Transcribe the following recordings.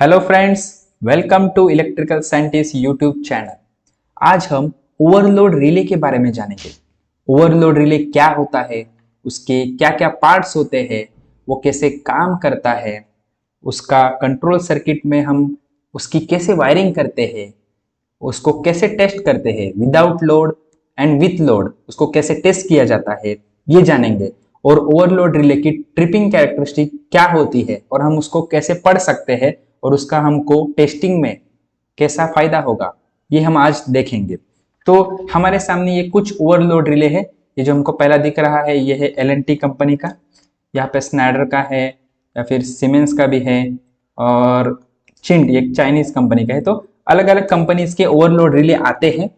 Hello friends, welcome to electrical scientist YouTube channel. आज हम overload relay के बारे में जानेंगे। ओवरलोड रिले क्या होता है, उसके क्या क्या पार्ट्स होते हैं, वो कैसे काम करता है, उसका कंट्रोल सर्किट में हम उसकी कैसे वायरिंग करते हैं, उसको कैसे टेस्ट करते हैं without load and with load, उसको कैसे टेस्ट किया जाता है, ये जानेंगे। और ओवरलोड रिले की ट्रिपिंग कैरेक्टरिस्टिक क्या होती है और हम उसको कैसे पढ़ सकते हैं और उसका हमको टेस्टिंग में कैसा फायदा होगा, ये हम आज देखेंगे। तो हमारे सामने ये कुछ ओवरलोड रिले है। ये जो हमको पहला दिख रहा है ये है एल&टी कंपनी का, यहाँ पे स्नाइडर का है या फिर सीमेंस का भी है, और चिंड एक चाइनीज कंपनी का है। तो अलग अलग कंपनीज के ओवरलोड रिले आते हैं,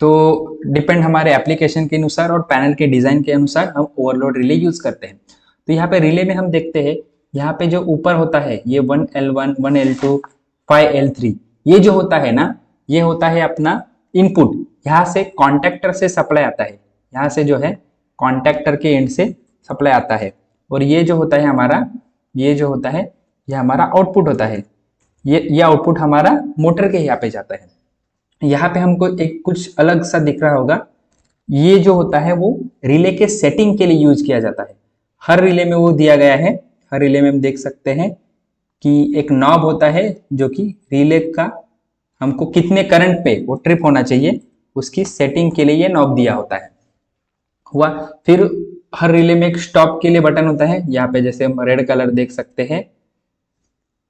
तो डिपेंड हमारे एप्लीकेशन के अनुसार और पैनल के डिजाइन के अनुसार हम ओवरलोड रिले यूज करते हैं। तो यहाँ पे रिले में हम देखते हैं, यहाँ पे जो ऊपर होता है ये 1L1 1L2 5L3, ये जो होता है ना, ये होता है अपना इनपुट। यहाँ से कॉन्टेक्टर से सप्लाई आता है, यहाँ से जो है कॉन्टेक्टर के एंड से सप्लाई आता है। और ये जो होता है हमारा, ये जो होता है ये हमारा आउटपुट होता है। ये आउटपुट हमारा मोटर के यहाँ पे जाता है। यहाँ पे हमको एक कुछ अलग सा दिख रहा होगा, ये जो होता है वो रिले के सेटिंग के लिए यूज किया जाता है। हर रिले में वो दिया गया है। हर रिले में हम देख सकते हैं कि एक नॉब होता है जो कि रिले का हमको कितने करंट पे वो ट्रिप होना चाहिए, उसकी सेटिंग के लिए ये नॉब दिया होता है। हुआ। फिर हर रिले में एक स्टॉप के लिए बटन होता है, यहाँ पे जैसे हम रेड कलर देख सकते हैं।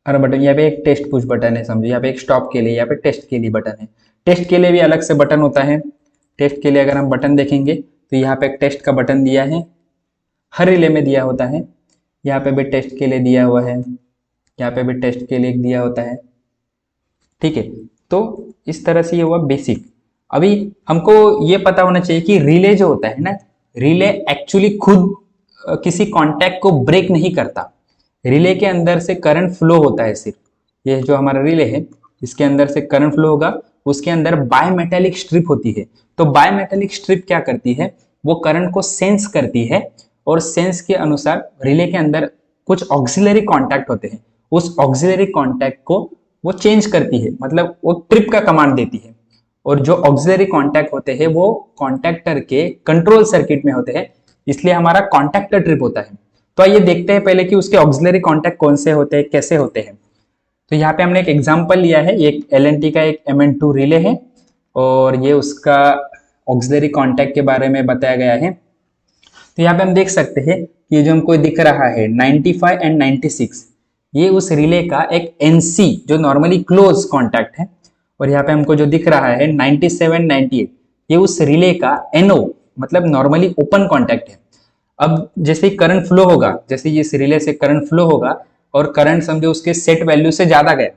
हर बटन, यहाँ पे एक टेस्ट पुश बटन है, समझो यहाँ पे एक स्टॉप के लिए, यहाँ पे टेस्ट के लिए बटन है। टेस्ट के लिए भी अलग से बटन होता है। टेस्ट के लिए अगर हम बटन देखेंगे तो यहाँ पे एक टेस्ट का बटन दिया है, हर रिले में दिया होता है। यहाँ पे भी टेस्ट के लिए दिया हुआ है, यहाँ पे भी टेस्ट के लिए दिया होता है। ठीक है, तो इस तरह से ये हुआ बेसिक। अभी हमको ये पता होना चाहिए कि रिले जो होता है ना, रिले एक्चुअली खुद किसी कॉन्टैक्ट को ब्रेक नहीं करता। रिले के अंदर से करंट फ्लो होता है सिर्फ। ये जो हमारा रिले है इसके अंदर से करंट फ्लो होगा, उसके अंदर बायमेटेलिक स्ट्रिप होती है। तो बायमेटेलिक स्ट्रिप क्या करती है, वो करंट को सेंस करती है और सेंस के अनुसार रिले के अंदर कुछ ऑक्सिलरी कॉन्टैक्ट होते हैं, उस ऑक्सिलरी कॉन्टैक्ट को वो चेंज करती है, मतलब वो ट्रिप का कमांड देती है। और जो ऑक्सिलरी कॉन्टैक्ट होते हैं वो कॉन्टैक्टर के कंट्रोल सर्किट में होते हैं, इसलिए हमारा कॉन्टैक्टर ट्रिप होता है। तो आइए देखते हैं पहले कि उसके ऑक्सिलरी कॉन्टैक्ट कौन से होते हैं, कैसे होते हैं। तो यहाँ पे हमने एक एग्जांपल लिया है, एक एल&टी का एक MN2 रिले है और ये उसका ऑक्सिलरी कॉन्टैक्ट के बारे में बताया गया है। तो यहाँ पे हम देख सकते हैं कि ये जो हमको दिख रहा है 95 एंड 96, ये उस रिले का एक NC जो नॉर्मली क्लोज कॉन्टैक्ट है। और यहाँ पे हमको जो दिख रहा है 97 98, ये उस रिले का NO मतलब नॉर्मली ओपन कॉन्टैक्ट है। अब जैसे ही करंट फ्लो होगा, जैसे इस रिले से करंट फ्लो होगा और करंट समझो उसके सेट वैल्यू से ज्यादा गया,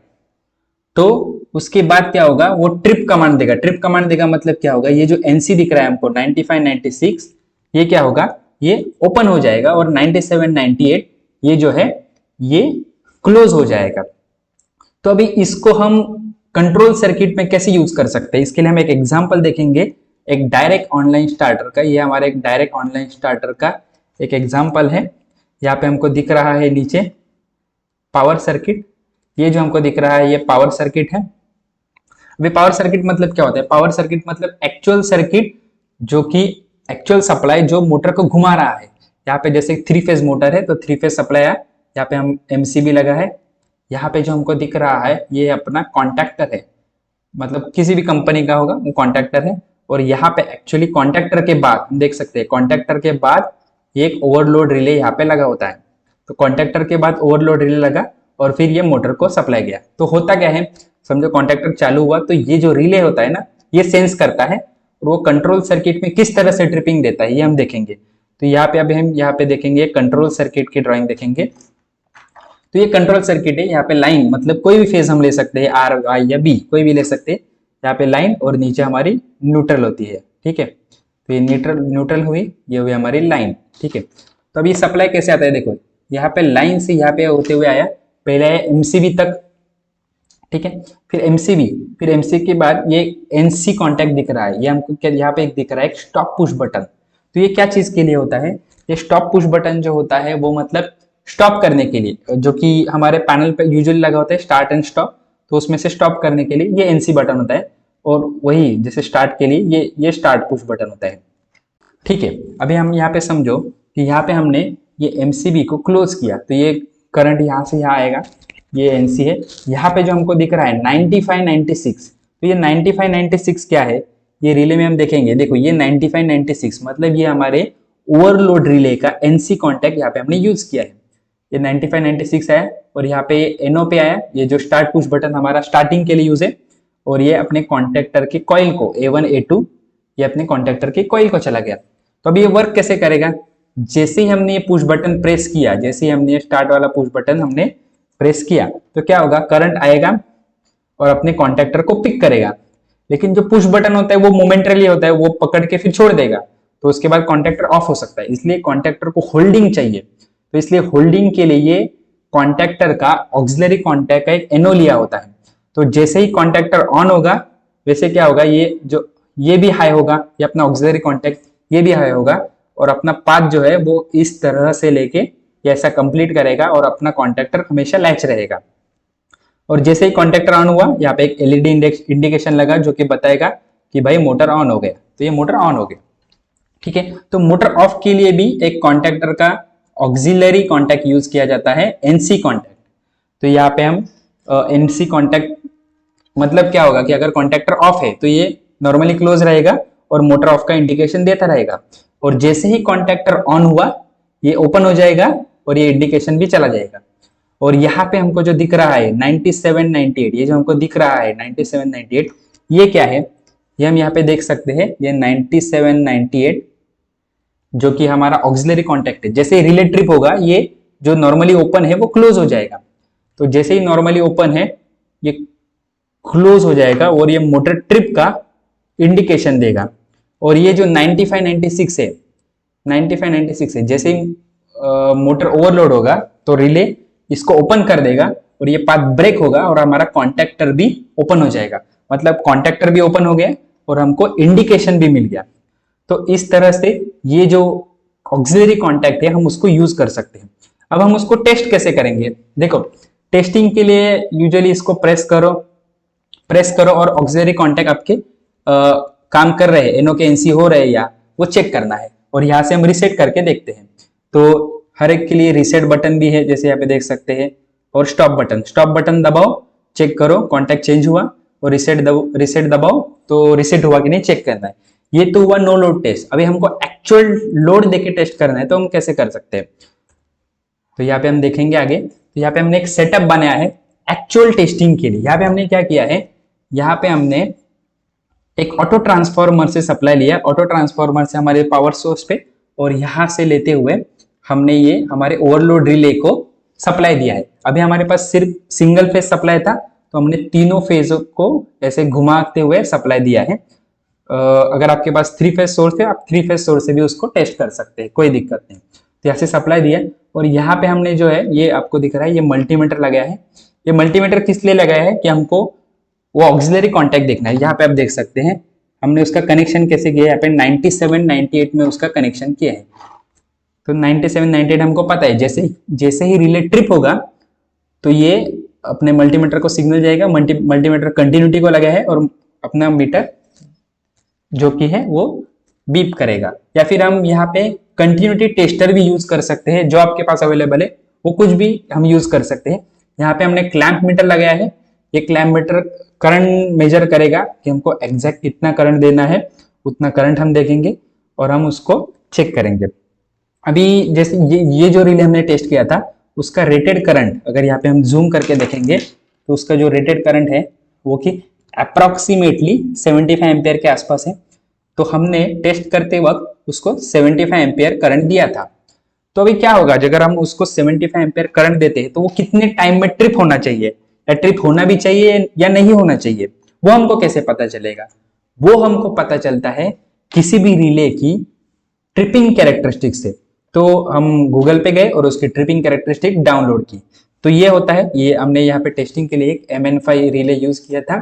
तो उसके बाद क्या होगा, वो ट्रिप कमांड देगा। ट्रिप कमांड देगा मतलब क्या होगा, ये जो NC दिख रहा है हमको 95 96, ये क्या होगा, ये ओपन हो जाएगा और 97 98 ये जो है ये क्लोज हो जाएगा। तो अभी इसको हम कंट्रोल सर्किट में कैसे यूज कर सकते हैं, इसके लिए हम एक एग्जांपल देखेंगे, एक डायरेक्ट ऑनलाइन स्टार्टर का। ये हमारा एक डायरेक्ट ऑनलाइन स्टार्टर का एक एग्जांपल है। यहाँ पे हमको दिख रहा है नीचे पावर सर्किट, ये जो हमको दिख रहा है ये पावर सर्किट है। अभी पावर सर्किट मतलब क्या होता है, पावर सर्किट मतलब एक्चुअल सर्किट जो कि एक्चुअल सप्लाई जो मोटर को घुमा रहा है। यहाँ पे जैसे 3 फेज मोटर है तो 3 फेज सप्लाई है, यहाँ पे हम MCB लगा है। यहाँ पे जो हमको दिख रहा है ये अपना कॉन्टैक्टर है, मतलब किसी भी कंपनी का होगा वो कॉन्टैक्टर है। और यहाँ पे एक्चुअली कॉन्टैक्टर के बाद हम देख सकते हैं, कॉन्टैक्टर के बाद एक ओवरलोड रिले यहाँ पे लगा होता है। तो कॉन्टैक्टर के बाद ओवरलोड रिले लगा और फिर ये मोटर को सप्लाई गया। तो होता क्या है, समझो कॉन्टैक्टर चालू हुआ तो ये जो रिले होता है ना, ये सेंस करता है और वो कंट्रोल सर्किट में किस तरह से ट्रिपिंग देता है ये हम देखेंगे। तो यहाँ पे अभी हम यहाँ पे देखेंगे कंट्रोल सर्किट की ड्राइंग देखेंगे। तो ये कंट्रोल सर्किट है, यहाँ पे लाइन मतलब कोई भी फेज हम ले सकते हैं, R I या B कोई भी ले सकते हैं। यहाँ पे लाइन और नीचे हमारी न्यूट्रल होती है। ठीक है, तो ये न्यूट्रल हुई, ये हुई हमारी लाइन। ठीक है, तो अभी सप्लाई कैसे आता है, देखो यहाँ पे लाइन से यहाँ पे होते हुए आया, पहले आया MCB तक। ठीक है, फिर MCB, फिर MCB के बाद ये NC कॉन्टैक्ट दिख रहा है, ये हमको क्या यहाँ पे एक दिख रहा है, एक स्टॉप पुश बटन। तो ये क्या चीज के लिए होता है, ये स्टॉप पुश बटन जो होता है वो मतलब स्टॉप करने के लिए, जो कि हमारे पैनल पे यूजुअली लगा होता है स्टार्ट एंड स्टॉप, तो उसमें से स्टॉप करने के लिए ये एनसी बटन होता है, और वही जैसे स्टार्ट के लिए ये स्टार्ट पुश बटन होता है। ठीक है, अभी हम यहाँ पे समझो कि यहाँ पे हमने ये एमसीबी को क्लोज किया, तो ये करंट यहाँ से यहाँ आएगा, ये एनसी है। यहाँ पे जो हमको दिख रहा है 9596, तो ये 9596 क्या है, ये रिले में हम देखेंगे। देखो ये 9596 मतलब ये हमारे ओवरलोड रिले का एनसी कॉन्टैक्ट यहाँ पे हमने यूज किया है। ये 9596 आया, और यहाँ पे एनओ पे आया, ये जो स्टार्ट पुश बटन हमारा स्टार्टिंग के लिए यूज है, और ये अपने कॉन्टेक्टर के कॉइल को A1 A2 ये अपने कॉन्टेक्टर के कॉइल को चला गया। तो अभी ये वर्क कैसे करेगा, जैसे ही हमने ये पुश बटन प्रेस किया, जैसे ही हमने स्टार्ट वाला पुश बटन हमने प्रेस किया, तो क्या होगा, करंट आएगा और अपने कॉन्टेक्टर को पिक करेगा। लेकिन जो पुश बटन होता है वो मोमेंटरली होता है, वो पकड़ के फिर छोड़ देगा, तो उसके बाद कॉन्टेक्टर ऑफ हो सकता है। इसलिए कॉन्टेक्टर को होल्डिंग चाहिए, तो इसलिए होल्डिंग के लिए ये कॉन्टेक्टर का ऑक्सिलरी कॉन्टैक्ट का एक एनओ लिया होता है। तो जैसे ही कॉन्टेक्टर ऑन होगा, वैसे क्या होगा, ये भी हाई होगा, ये अपना ऑक्सिलरी कॉन्टैक्ट ये भी हाई होगा, और अपना पाथ जो है वो इस तरह से लेके ये ऐसा कंप्लीट करेगा, और अपना कॉन्टेक्टर हमेशा लैच रहेगा। और जैसे ही कॉन्टेक्टर ऑन हुआ, यहाँ पे एक एलईडी इंडिकेशन लगा जो कि बताएगा कि भाई मोटर ऑन हो गया, तो ये मोटर ऑन हो गया। ठीक है, तो मोटर ऑफ के लिए भी एक कॉन्टेक्टर का ऑक्सिलरी कॉन्टैक्ट यूज किया जाता है, एनसी कॉन्टैक्ट। तो यहाँ पे हम एनसी कॉन्टैक्ट मतलब क्या होगा कि अगर कॉन्टेक्टर ऑफ है तो ये नॉर्मली क्लोज रहेगा और मोटर ऑफ का इंडिकेशन देता रहेगा, और जैसे ही कॉन्टेक्टर ऑन हुआ ये ओपन हो जाएगा और ये इंडिकेशन भी चला जाएगा। और यहाँ पे हमको जो दिख रहा है 9798, ये जो हमको दिख रहा है 9798, ये क्या है, ये हम यहाँ पे देख सकते हैं, ये 9798 जो कि हमारा ऑक्सिलरी कॉन्टैक्ट है। जैसे ही रिले ट्रिप होगा, ये जो नॉर्मली ओपन है वो क्लोज हो जाएगा। तो जैसे ही नॉर्मली ओपन है ये क्लोज हो जाएगा और ये मोटर ट्रिप का इंडिकेशन देगा। और ये जो 9596 है, 9596 है, जैसे ही मोटर ओवरलोड होगा तो रिले इसको ओपन कर देगा और ये पाथ ब्रेक होगा और हमारा कॉन्टेक्टर भी ओपन हो जाएगा। मतलब कॉन्टेक्टर भी ओपन हो गया और हमको इंडिकेशन भी मिल गया। तो इस तरह से ये जो ऑक्सिलरी कॉन्टैक्ट है हम उसको यूज कर सकते हैं। अब हम उसको टेस्ट कैसे करेंगे, देखो टेस्टिंग के लिए यूजुअली इसको प्रेस करो और ऑक्सिलरी कॉन्टैक्ट आपके काम कर रहे हैं, एनओ के एनसी हो रहे हैं या वो चेक करना है। और यहाँ से हम रिसेट करके देखते हैं। तो हर एक के लिए रिसेट बटन भी है, जैसे यहाँ पे देख सकते हैं, और स्टॉप बटन दबाओ, चेक करो कॉन्टैक्ट चेंज हुआ, और रिसेट दबाओ तो रिसेट हुआ कि नहीं चेक करना है। ये तो हुआ नो लोड टेस्ट। अभी हमको एक्चुअल लोड देके टेस्ट करना है, तो हम कैसे कर सकते हैं, तो यहाँ पे हम देखेंगे आगे। तो यहाँ पे हमने एक सेटअप बनाया है एक्चुअल टेस्टिंग के लिए। यहाँ पे हमने क्या किया है, यहाँ पे हमने एक ऑटो ट्रांसफॉर्मर से सप्लाई लिया, ऑटो ट्रांसफॉर्मर से हमारे पावर सोर्स पे, और यहाँ से लेते हुए हमने ये हमारे ओवरलोड रिले को सप्लाई दिया है। अभी हमारे पास सिर्फ सिंगल फेज सप्लाई था, तो हमने तीनों फेज को ऐसे घुमाते हुए सप्लाई दिया है। अगर आपके पास 3 फेज सोर्स है, आप 3 फेज सोर्स से भी उसको टेस्ट कर सकते हैं, कोई दिक्कत नहीं। तो यहाँ से सप्लाई दिया, और यहाँ पे हमने जो है, ये आपको दिख रहा है, ये मल्टीमीटर लगाया है। ये मल्टीमीटर किस लिए लगाया है कि हमको वो ऑक्सिलरी कॉन्टैक्ट देखना है। यहाँ पे आप देख सकते हैं हमने उसका कनेक्शन कैसे किया है, यहाँ पे 9798 में उसका कनेक्शन किया है। तो 9798 हमको पता है, जैसे ही रिले ट्रिप होगा तो ये अपने मल्टीमीटर को सिग्नल जाएगा, मल्टीमीटर कंटिन्यूटी को लगा है, और अपना मीटर जो कि है वो बीप करेगा। या फिर हम यहाँ पे कंटिन्यूटी टेस्टर भी यूज कर सकते हैं, जो आपके पास अवेलेबल है वो कुछ भी हम यूज कर सकते हैं। यहाँ पे हमने क्लैंप मीटर लगाया है, ये क्लैंप मीटर करंट मेजर करेगा कि हमको एग्जैक्ट कितना करंट देना है, उतना करंट हम देखेंगे और हम उसको चेक करेंगे। अभी जैसे ये जो रिले हमने टेस्ट किया था, उसका रेटेड करंट अगर यहाँ पे हम जूम करके देखेंगे तो उसका जो रेटेड करंट है वो कि अप्रोक्सीमेटली 75 एम्पियर के आसपास है। तो हमने टेस्ट करते वक्त उसको 75 एम्पियर करंट दिया था। तो अभी क्या होगा, अगर हम उसको 75 एम्पियर करंट देते हैं तो वो कितने टाइम में ट्रिप होना चाहिए, या ट्रिप होना भी चाहिए या नहीं होना चाहिए, वो हमको कैसे पता चलेगा। वो हमको पता चलता है किसी भी रिले की ट्रिपिंग कैरेक्टरिस्टिक से। तो हम गूगल पे गए और उसकी ट्रिपिंग कैरेक्टरिस्टिक डाउनलोड की, तो ये होता है। ये हमने यहाँ पे टेस्टिंग के लिए एक MN5 रिले यूज किया था।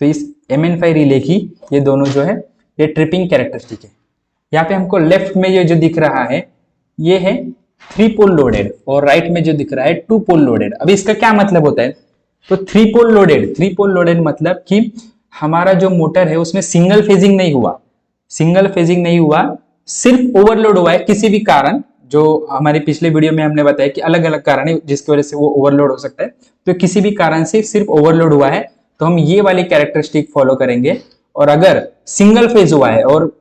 तो इस MN5 रिले की ये दोनों जो है ये ट्रिपिंग कैरेक्टरिस्टिक है। यहाँ पे हमको लेफ्ट में ये जो दिख रहा है ये है थ्री पोल लोडेड और राइट में जो दिख रहा है टू पोल लोडेड। अभी इसका क्या मतलब होता है? तो थ्री पोल लोडेड मतलब कि हमारा जो मोटर है उसमें सिंगल फेजिंग नहीं हुआ, सिंगल फेजिंग नहीं हुआ, सिर्फ ओवरलोड हुआ है किसी भी कारण, जो हमारे पिछले वीडियो में हमने बताया कि अलग अलग कारण है जिसकी वजह से वो ओवरलोड हो सकता है। तो किसी भी कारण से सिर्फ ओवरलोड हुआ है तो हम ये वाली कैरेक्टरिस्टिक फॉलो करेंगे। और अगर सिंगल फेज हुआ है और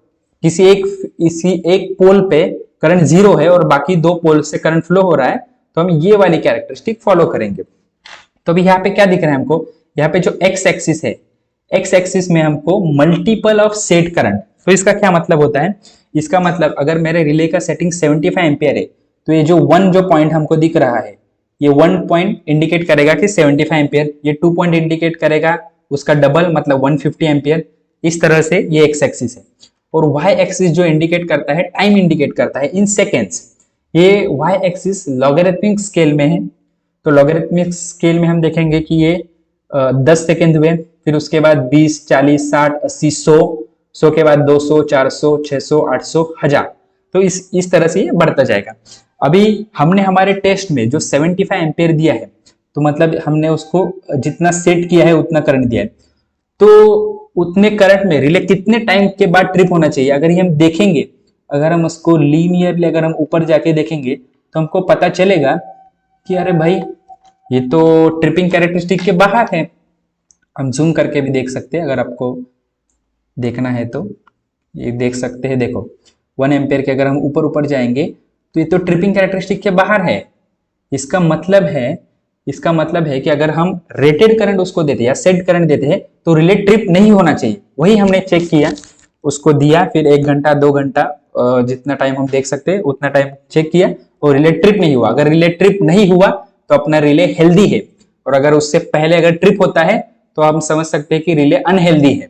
इसी एक पोल पे करंट जीरो है और बाकी दो पोल से करंट फ्लो हो रहा है तो हम ये वाली कैरेक्टरिस्टिक फॉलो करेंगे। तो अभी यहाँ पे क्या दिख रहा है हमको? यहाँ पे जो एक्स एक्सिस है, एक्स एक्सिस में हमको मल्टीपल ऑफ सेट करंट। तो इसका क्या मतलब होता है? इसका मतलब अगर मेरे रिले का सेटिंग 75 एम्पियर है तो ये जो पॉइंट हमको दिख रहा है, ये 1 पॉइंट इंडिकेट करेगा कि 75 एम्पियर, ये 2 पॉइंट इंडिकेट करेगा उसका डबल मतलब 150 एम्पियर। इस तरह से ये एक्स एक्सिस है। और वाई एक्सिस जो इंडिकेट करता है, टाइम इंडिकेट करता है इन सेकेंड्स। ये वाई एक्सिस लॉगरिथमिक स्केल में है। तो लॉगरिथमिक स्केल में हम देखेंगे कि ये 10 सेकेंड हुए, फिर उसके बाद 20, 40, 60, 80, 100 के बाद 200, 400, 600, 800, 1000। तो इस तरह से ये बढ़ता जाएगा। अभी हमने हमारे टेस्ट में जो 75 एम्पियर दिया है, तो मतलब हमने उसको जितना सेट किया है उतना करंट दिया है, तो उतने करंट में रिले कितने टाइम के बाद ट्रिप होना चाहिए अगर ये हम देखेंगे, अगर हम उसको लीनियरली अगर हम ऊपर जाके देखेंगे तो हमको पता चलेगा कि अरे भाई ये तो ट्रिपिंग कैरेक्टरिस्टिक के बाहर है। हम जूम करके भी देख सकते हैं, अगर आपको देखना है तो ये देख सकते हैं। देखो 1 एम्पियर के अगर हम ऊपर ऊपर जाएंगे तो ये तो ट्रिपिंग कैरेक्टरिस्टिक के बाहर है। इसका मतलब है कि अगर हम रेटेड करंट उसको देते हैं या सेट करंट देते हैं तो रिले ट्रिप नहीं होना चाहिए। वही हमने चेक किया, उसको दिया, फिर 1 घंटा 2 घंटा जितना टाइम हम देख सकते हैं उतना टाइम चेक किया और रिले ट्रिप नहीं हुआ। अगर रिले ट्रिप नहीं हुआ तो अपना रिले हेल्दी है, और अगर उससे पहले अगर ट्रिप होता है तो हम समझ सकते हैं कि रिले अनहेल्दी है।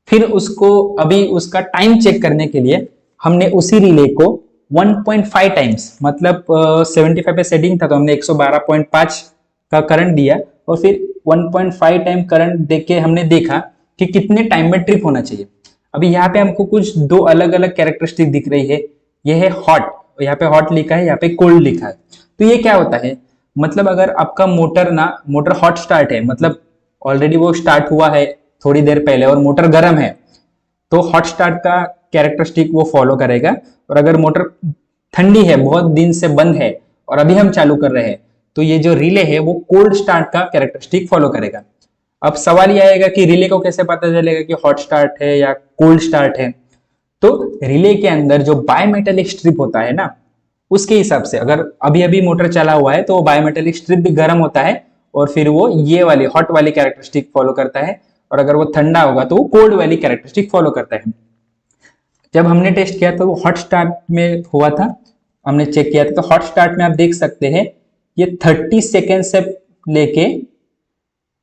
फिर उसको अभी उसका टाइम चेक करने के लिए हमने उसी रिले को 1.5 टाइम्स, मतलब 75 पे सेटिंग था तो हमने 112.5 का करंट दिया और फिर 1.5 टाइम करंट देके हमने देखा कि कितने टाइम में ट्रिप होना चाहिए। अभी यहाँ पे हमको कुछ दो अलग अलग कैरेक्टरिस्टिक दिख रही है। ये है हॉट, यहाँ पे हॉट लिखा है, यहाँ पे कोल्ड लिखा है। तो ये क्या होता है? मतलब अगर आपका मोटर हॉट स्टार्ट है, मतलब ऑलरेडी वो स्टार्ट हुआ है थोड़ी देर पहले और मोटर गर्म है, तो हॉट स्टार्ट का कैरेक्टरिस्टिक वो फॉलो करेगा। और अगर मोटर ठंडी है, बहुत दिन से बंद है और अभी हम चालू कर रहे हैं, तो ये जो रिले है वो कोल्ड स्टार्ट का कैरेक्टरिस्टिक फॉलो करेगा। अब सवाल ये आएगा कि रिले को कैसे पता चलेगा कि हॉट स्टार्ट है या कोल्ड स्टार्ट है? तो रिले के अंदर जो बायमेटेलिक स्ट्रिप होता है ना, उसके हिसाब से अगर अभी अभी मोटर चला हुआ है तो वो बायोमेटेलिक स्ट्रिप भी गर्म होता है और फिर वो ये वाली हॉट वाली कैरेक्टरिस्टिक फॉलो करता है, और अगर वो ठंडा होगा तो वो कोल्ड वाली कैरेक्टरिस्टिक फॉलो करता है। जब हमने टेस्ट किया तो वो हॉट स्टार्ट में हुआ था, हमने चेक किया था। तो हॉट स्टार्ट में आप देख सकते हैं ये 30 सेकेंड से लेके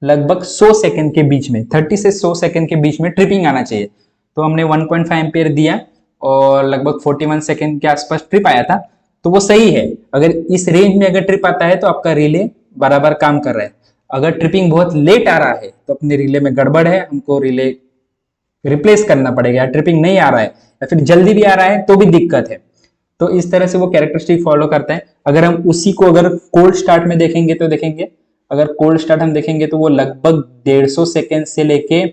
लगभग 100 सेकेंड के बीच में, 30 से 100 सेकेंड के बीच में ट्रिपिंग आना चाहिए। तो हमने 1.5 एम्पियर दिया और लगभग 41 सेकेंड के आसपास ट्रिप आया था, तो वो सही है। अगर इस रेंज में अगर ट्रिप आता है तो आपका रिले बराबर काम कर रहा है। अगर ट्रिपिंग बहुत लेट आ रहा है तो अपने रिले में गड़बड़ है, हमको रिले रिप्लेस करना पड़ेगा। ट्रिपिंग नहीं आ रहा है या फिर जल्दी भी आ रहा है तो भी दिक्कत है। तो इस तरह से वो कैरेक्टरिस्टिक फॉलो करता है। अगर हम उसी को अगर कोल्ड स्टार्ट में देखेंगे तो देखेंगे, अगर कोल्ड स्टार्ट हम देखेंगे तो वो लगभग 150 सेकेंड से लेके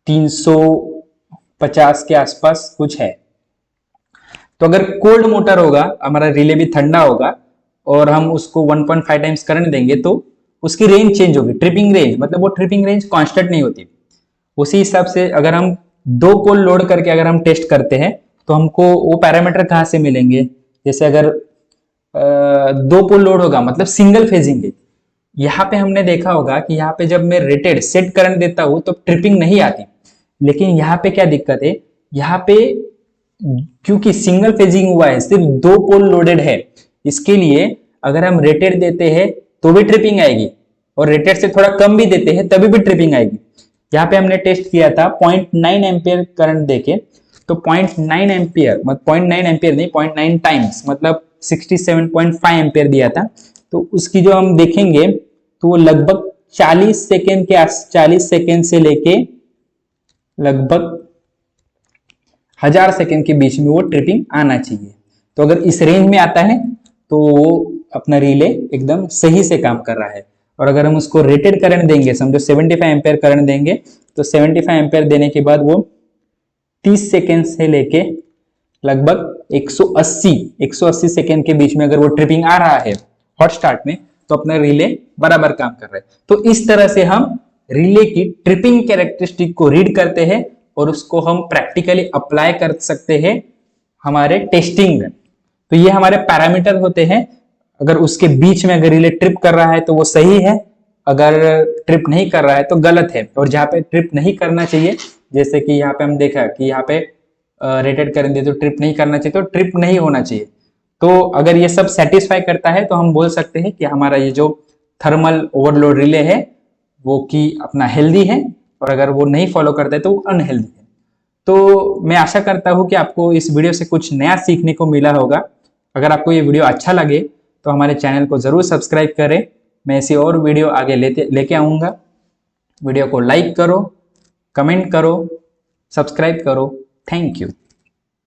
350 के आसपास कुछ है। तो अगर कोल्ड मोटर होगा, हमारा रिले भी ठंडा होगा और हम उसको 1.5 टाइम्स करंट देंगे तो उसकी रेंज चेंज होगी, ट्रिपिंग रेंज, मतलब वो ट्रिपिंग रेंज कांस्टेंट नहीं होती। उसी हिसाब से अगर हम 2 पोल लोड करके अगर हम टेस्ट करते हैं तो हमको वो पैरामीटर कहाँ से मिलेंगे? जैसे अगर 2 पोल लोड होगा मतलब सिंगल फेजिंग है, यहाँ पे हमने देखा होगा कि यहाँ पे जब मैं रेटेड सेट करंट देता हूं तो ट्रिपिंग नहीं आती। लेकिन यहाँ पे क्या दिक्कत है? यहाँ पे क्योंकि सिंगल फेजिंग हुआ है, सिर्फ 2 पोल लोडेड है, इसके लिए अगर हम रेटेड देते हैं तो भी ट्रिपिंग आएगी और रेटेड से थोड़ा कम भी देते हैं तभी भी ट्रिपिंग आएगी। यहाँ पे हमने टेस्ट किया था 0.9 एम्पियर करंट देके, तो 0.9 एम्पियर मतलब 0.9 एम्पियर नहीं, 0.9 टाइम्स मतलब 67.5 एम्पियर दिया था। तो उसकी जो हम देखेंगे तो वो लगभग 40 सेकेंड से लेके लगभग 1000 सेकेंड के बीच में वो ट्रिपिंग आना चाहिए। तो अगर इस रेंज में आता है तो वो अपना रिले एकदम सही से काम कर रहा है। और अगर हम उसको रेटेड करंट देंगे, समझो 75 एम्पेयर करंट देंगे, तो 75 एम्पेयर देने के बाद वो 30 सेकेंड से लेके लगभग 180 सेकेंड के बीच में अगर वो ट्रिपिंग आ रहा है हॉट स्टार्ट में, तो अपना रिले बराबर काम कर रहा है। तो इस तरह से हम रिले की ट्रिपिंग कैरेक्टरिस्टिक को रीड करते हैं और उसको हम प्रैक्टिकली अप्लाई कर सकते हैं हमारे टेस्टिंग में। तो ये हमारे पैरामीटर होते हैं। अगर उसके बीच में अगर रिले ट्रिप कर रहा है तो वो सही है, अगर ट्रिप नहीं कर रहा है तो गलत है। और जहाँ पे ट्रिप नहीं करना चाहिए, जैसे कि यहाँ पे हम देखा कि यहाँ पे रेटेड करंट दे तो ट्रिप नहीं करना चाहिए, तो ट्रिप नहीं होना चाहिए। तो अगर ये सब सेटिस्फाई करता है तो हम बोल सकते हैं कि हमारा ये जो थर्मल ओवरलोड रिले है वो कि अपना हेल्दी है, और अगर वो नहीं फॉलो करता है तो वो अनहेल्दी है। तो मैं आशा करता हूँ कि आपको इस वीडियो से कुछ नया सीखने को मिला होगा। अगर आपको ये वीडियो अच्छा लगे तो हमारे चैनल को जरूर सब्सक्राइब करें। मैं ऐसी और वीडियो आगे लेके आऊँगा। वीडियो को लाइक करो, कमेंट करो, सब्सक्राइब करो। Thank you.